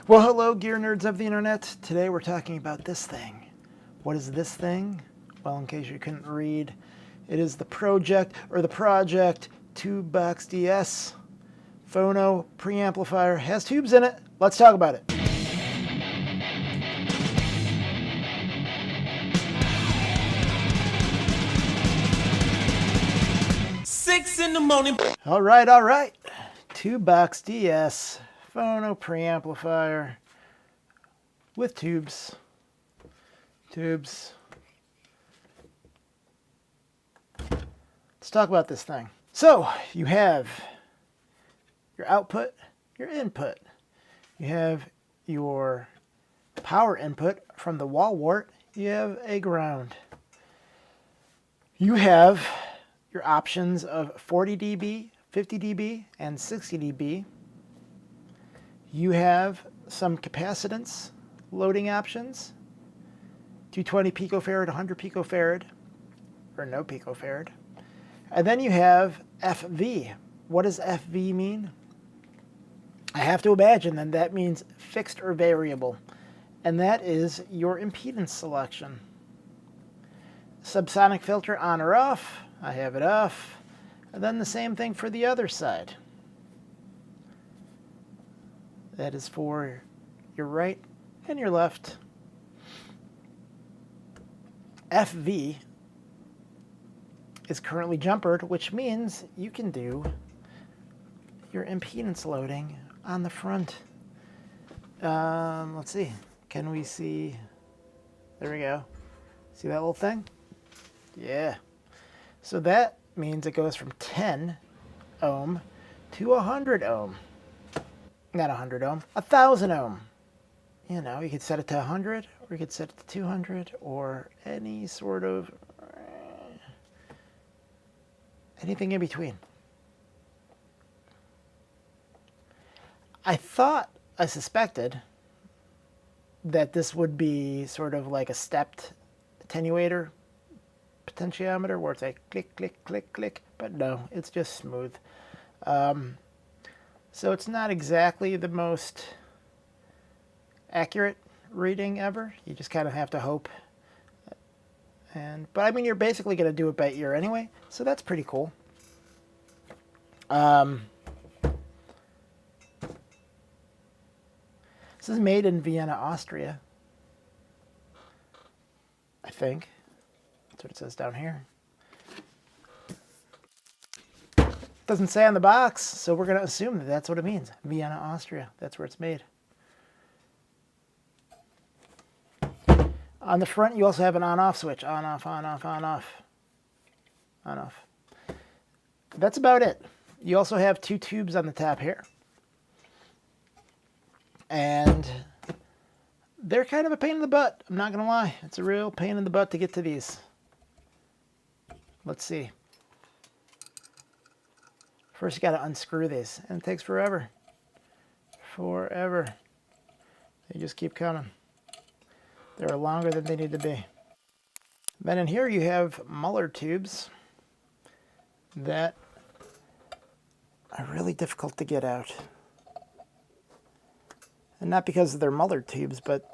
Well, hello, gear nerds of the internet. Today we're talking about this thing. What is this thing? Well, in case you couldn't read, it is the PRO-JECT, or the PRO-JECT Tube Box DS Phono preamplifier. Has tubes in it. Let's talk about it. Six in the morning. All right. Tube Box DS Phono preamplifier with tubes. Let's talk about this thing. So you have your output, your input. You have your power input from the wall wart. You have a ground. You have your options of 40 dB, 50 dB, and 60 dB. You have some capacitance loading options, 220 picofarad, 100 picofarad, or no picofarad. And then you have FV. What does FV mean? I have to imagine then that means fixed or variable. And that is your impedance selection. Subsonic filter on or off. I have it off. And then the same thing for the other side. That is for your right and your left. FV is currently jumpered, which means you can do your impedance loading on the front. Let's see. Can we see? There we go. See that little thing? Yeah. So that means it goes from 10 ohm to 100 ohm. Not 100 ohm, 1,000 ohm. You know, you could set it to 100, or you could set it to 200, or any sort of anything in between. I suspected that this would be sort of like a stepped attenuator potentiometer where it's like click, click, click, click, but no, it's just smooth. So it's not exactly the most accurate reading ever. You just kind of have to hope. But I mean, you're basically going to do it by ear anyway, so that's pretty cool. This is made in Vienna, Austria. I think. That's what it says down here. Doesn't say on the box, so we're going to assume that that's what it means. Vienna, Austria. That's where it's made. On the front, you also have an on-off switch. On-off, on-off, on-off. On-off. That's about it. You also have two tubes on the top here. And they're kind of a pain in the butt. I'm not going to lie. It's a real pain in the butt to get to these. Let's see. First, you got to unscrew these, and it takes forever. Forever. They just keep coming. They're longer than they need to be. Then in here you have Muller tubes that are really difficult to get out. And not because they're Muller tubes, but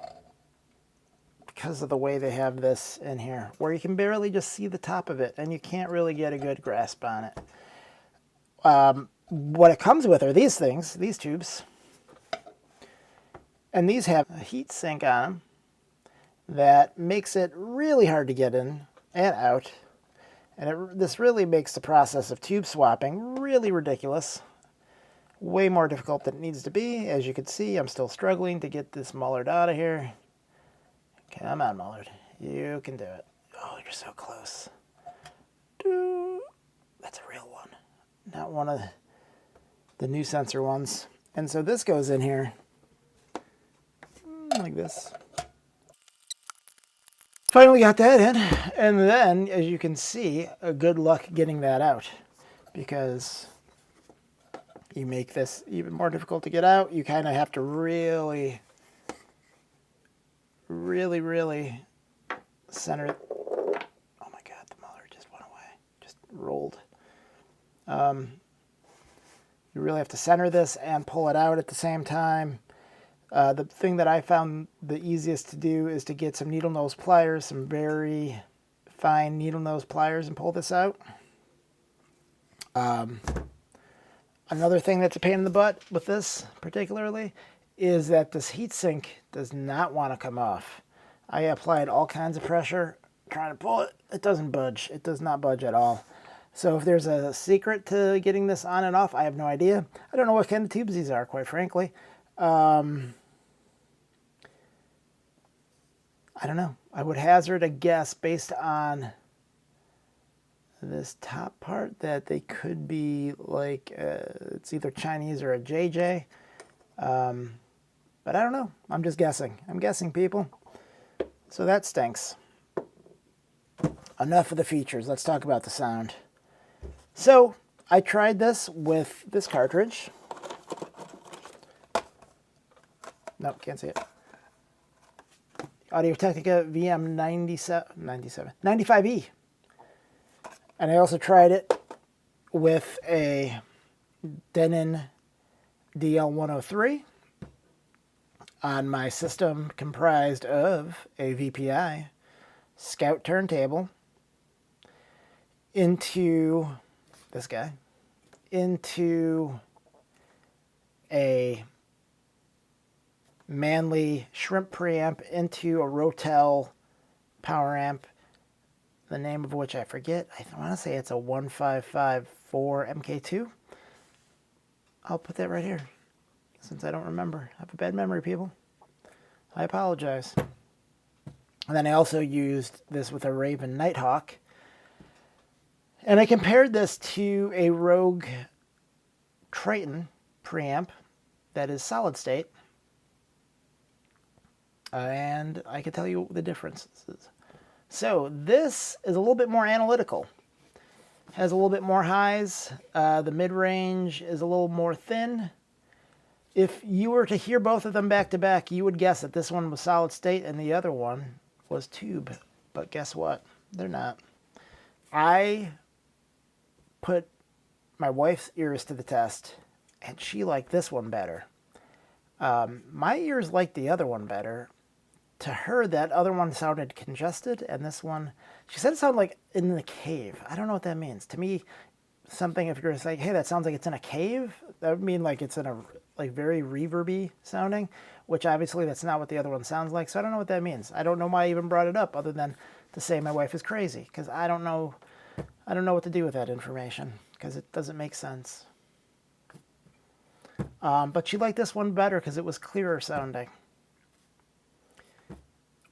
because of the way they have this in here, where you can barely just see the top of it, and you can't really get a good grasp on it. What it comes with are these things, these tubes. And these have a heat sink on them that makes it really hard to get in and out. And this really makes the process of tube swapping really ridiculous. Way more difficult than it needs to be. As you can see, I'm still struggling to get this Mullard out of here. Come on, Mullard. You can do it. Oh, you're so close. That's a real one. Not one of the new sensor ones. And so this goes in here like this. Finally got that in. And then, as you can see, good luck getting that out, because you make this even more difficult to get out. You kind of have to really center it. Oh my God, the Muller just went away. Just rolled. You really have to center this and pull it out at the same time. The thing that I found the easiest to do is to get some needle nose pliers, some very fine needle nose pliers, and pull this out. Another thing that's a pain in the butt with this particularly is that this heatsink does not want to come off. I applied all kinds of pressure trying to pull it. It doesn't budge. It does not budge at all. So if there's a secret to getting this on and off, I have no idea. I don't know what kind of tubes these are, quite frankly. I don't know. I would hazard a guess based on this top part that they could be like, it's either Chinese or a JJ. But I don't know. I'm just guessing. I'm guessing, people. So that stinks. Enough of the features. Let's talk about the sound. So I tried this with this cartridge. Nope, can't see it. Audio-Technica VM95E. And I also tried it with a Denon DL-103 on my system comprised of a VPI, Scout turntable, into this guy, into a Manley Shrimp preamp, into a Rotel power amp, the name of which I forget. I want to say it's a 1554 MKII. I'll put that right here, since I don't remember. I have a bad memory, people. I apologize. And then I also used this with a Raven Nighthawk. And I compared this to a Rogue Triton preamp that is solid state. And I can tell you the differences. So this is a little bit more analytical. Has a little bit more highs. The mid-range is a little more thin. If you were to hear both of them back to back, you would guess that this one was solid state and the other one was tube. But guess what? They're not. I put my wife's ears to the test, and she liked this one better. My ears liked the other one better. To her, that other one sounded congested, and this one, she said it sounded like in the cave. I don't know what that means. To me, something, if you're like, hey, that sounds like it's in a cave, that would mean like it's in a like very reverby sounding, which obviously that's not what the other one sounds like. So I don't know what that means. I don't know why I even brought it up, other than to say my wife is crazy, because I don't know what to do with that information, because it doesn't make sense. But she liked this one better because it was clearer sounding.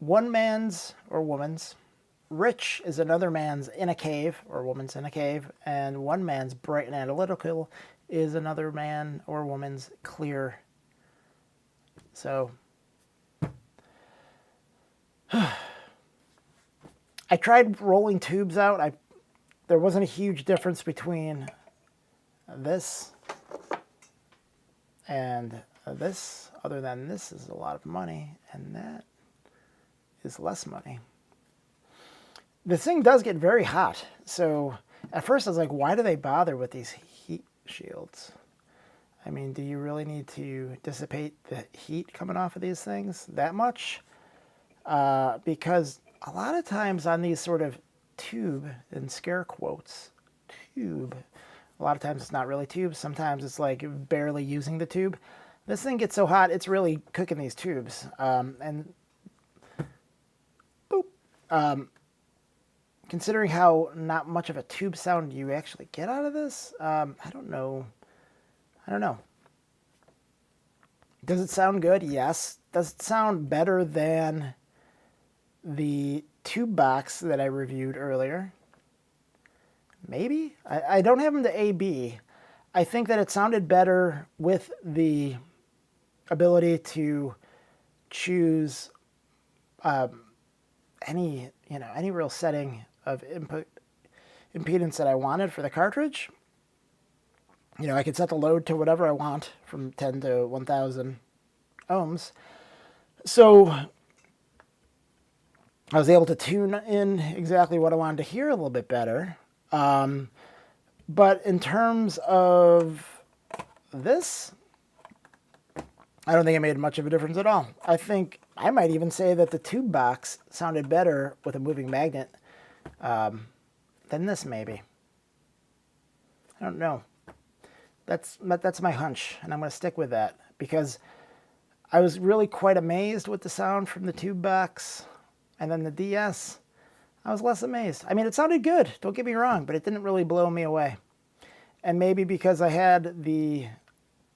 One man's or woman's rich is another man's in a cave, or woman's in a cave, and one man's bright and analytical is another man or woman's clear. So I tried rolling tubes out. There wasn't a huge difference between this and this, other than this is a lot of money and that is less money. The thing does get very hot. So at first I was like, why do they bother with these heat shields? I mean, do you really need to dissipate the heat coming off of these things that much? Because a lot of times on these sort of tube, in scare quotes, tube, a lot of times it's not really tube. Sometimes it's like barely using the tube. This thing gets so hot, it's really cooking these tubes. And boop. Considering how not much of a tube sound you actually get out of this, I don't know. Does it sound good? Yes. Does it sound better than the tube box that I reviewed earlier? Maybe. I don't have them to A/B. I think that it sounded better with the ability to choose any real setting of input impedance that I wanted for the cartridge. I could set the load to whatever I want, from 10 to 1000 ohms. So I was able to tune in exactly what I wanted to hear a little bit better. But in terms of this, I don't think it made much of a difference at all. I think I might even say that the tube box sounded better with a moving magnet than this maybe. I don't know. That's my hunch, and I'm going to stick with that because I was really quite amazed with the sound from the tube box, and then the DS, I was less amazed. I mean, it sounded good, don't get me wrong, but it didn't really blow me away. And maybe because I had the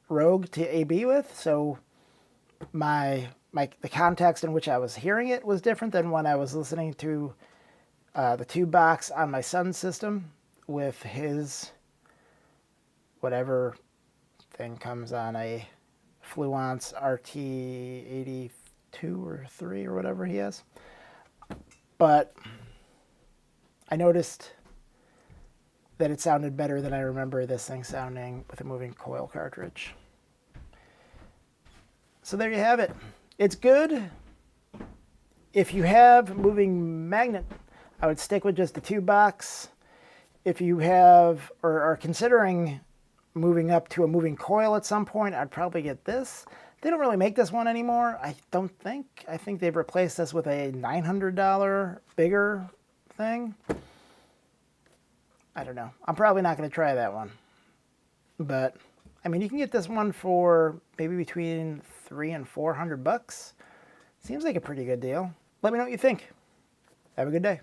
Rogue to AB with, so the context in which I was hearing it was different than when I was listening to the tube box on my son's system with his whatever thing comes on a Fluence RT-82 or 3 or whatever he has. But I noticed that it sounded better than I remember this thing sounding with a moving coil cartridge. So there you have it. It's good. If you have moving magnet, I would stick with just the tube box. If you have or are considering moving up to a moving coil at some point, I'd probably get this. They don't really make this one anymore, I don't think. I think they've replaced this with a $900 bigger thing. I don't know. I'm probably not going to try that one. But, I mean, you can get this one for maybe between $300 and $400. Seems like a pretty good deal. Let me know what you think. Have a good day.